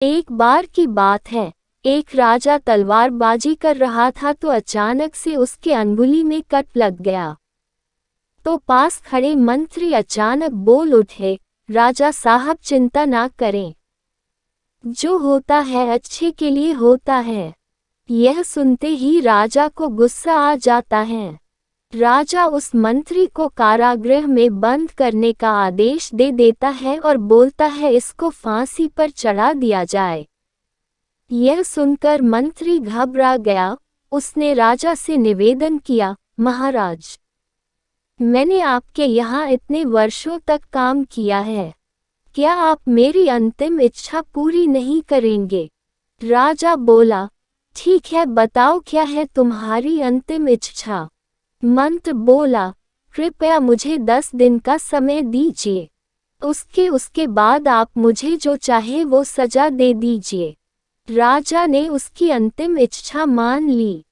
एक बार की बात है, एक राजा तलवारबाजी कर रहा था तो अचानक से उसके अंगुली में कट लग गया। तो पास खड़े मंत्री अचानक बोल उठे, राजा साहब चिंता ना करें, जो होता है अच्छे के लिए होता है। यह सुनते ही राजा को गुस्सा आ जाता है। राजा उस मंत्री को कारागृह में बंद करने का आदेश दे देता है और बोलता है इसको फांसी पर चढ़ा दिया जाए। यह सुनकर मंत्री घबरा गया। उसने राजा से निवेदन किया, महाराज, मैंने आपके यहाँ इतने वर्षों तक काम किया है, क्या आप मेरी अंतिम इच्छा पूरी नहीं करेंगे? राजा बोला, ठीक है, बताओ क्या है तुम्हारी अंतिम इच्छा? मंत्री बोला, कृपया मुझे 10 दिन का समय दीजिए, उसके बाद आप मुझे जो चाहे वो सजा दे दीजिए। राजा ने उसकी अंतिम इच्छा मान ली।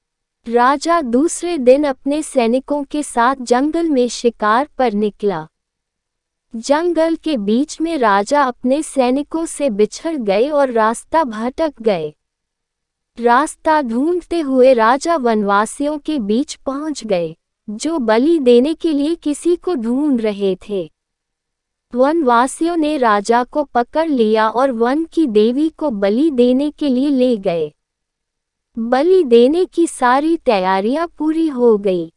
राजा दूसरे दिन अपने सैनिकों के साथ जंगल में शिकार पर निकला। जंगल के बीच में राजा अपने सैनिकों से बिछड़ गए और रास्ता भटक गए। रास्ता ढूंढते हुए राजा वनवासियों के बीच पहुंच गए, जो बलि देने के लिए किसी को ढूंढ रहे थे। वनवासियों ने राजा को पकड़ लिया और वन की देवी को बलि देने के लिए ले गए। बलि देने की सारी तैयारियां पूरी हो गई।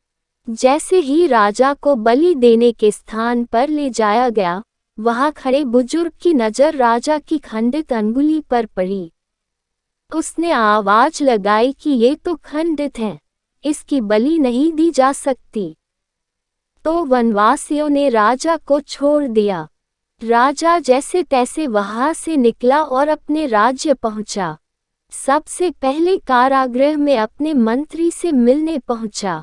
जैसे ही राजा को बलि देने के स्थान पर ले जाया गया, वहां खड़े बुजुर्ग की नजर राजा की खंडित अंगुली पर पड़ी। उसने आवाज लगाई कि ये तो खंडित है, इसकी बलि नहीं दी जा सकती। तो वनवासियों ने राजा को छोड़ दिया। राजा जैसे तैसे वहां से निकला और अपने राज्य पहुंचा। सबसे पहले कारागृह में अपने मंत्री से मिलने पहुंचा।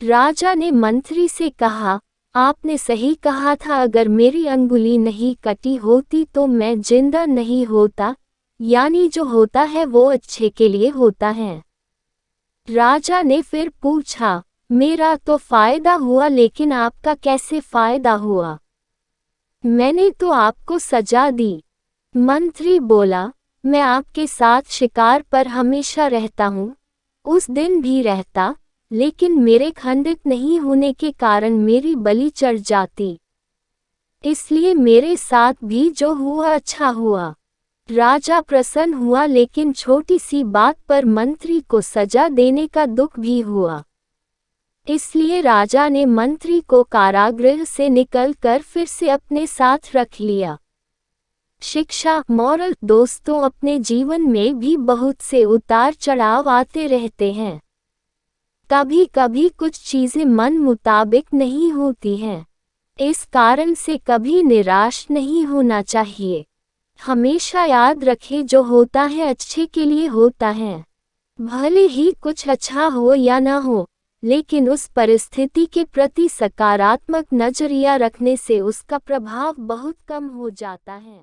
राजा ने मंत्री से कहा, आपने सही कहा था, अगर मेरी अंगुली नहीं कटी होती तो मैं जिंदा नहीं होता, यानी जो होता है वो अच्छे के लिए होता है। राजा ने फिर पूछा, मेरा तो फायदा हुआ, लेकिन आपका कैसे फायदा हुआ? मैंने तो आपको सजा दी। मंत्री बोला, मैं आपके साथ शिकार पर हमेशा रहता हूँ, उस दिन भी रहता, लेकिन मेरे खंडित नहीं होने के कारण मेरी बलि चढ़ जाती, इसलिए मेरे साथ भी जो हुआ अच्छा हुआ। राजा प्रसन्न हुआ, लेकिन छोटी सी बात पर मंत्री को सजा देने का दुख भी हुआ। इसलिए राजा ने मंत्री को कारागृह से निकलकर फिर से अपने साथ रख लिया। शिक्षा, मोरल दोस्तों, अपने जीवन में भी बहुत से उतार चढ़ाव आते रहते हैं। कभी कभी कुछ चीजें मन मुताबिक नहीं होती हैं। इस कारण से कभी निराश नहीं होना चाहिए। हमेशा याद रखें, जो होता है अच्छे के लिए होता है। भले ही कुछ अच्छा हो या ना हो, लेकिन उस परिस्थिति के प्रति सकारात्मक नजरिया रखने से उसका प्रभाव बहुत कम हो जाता है।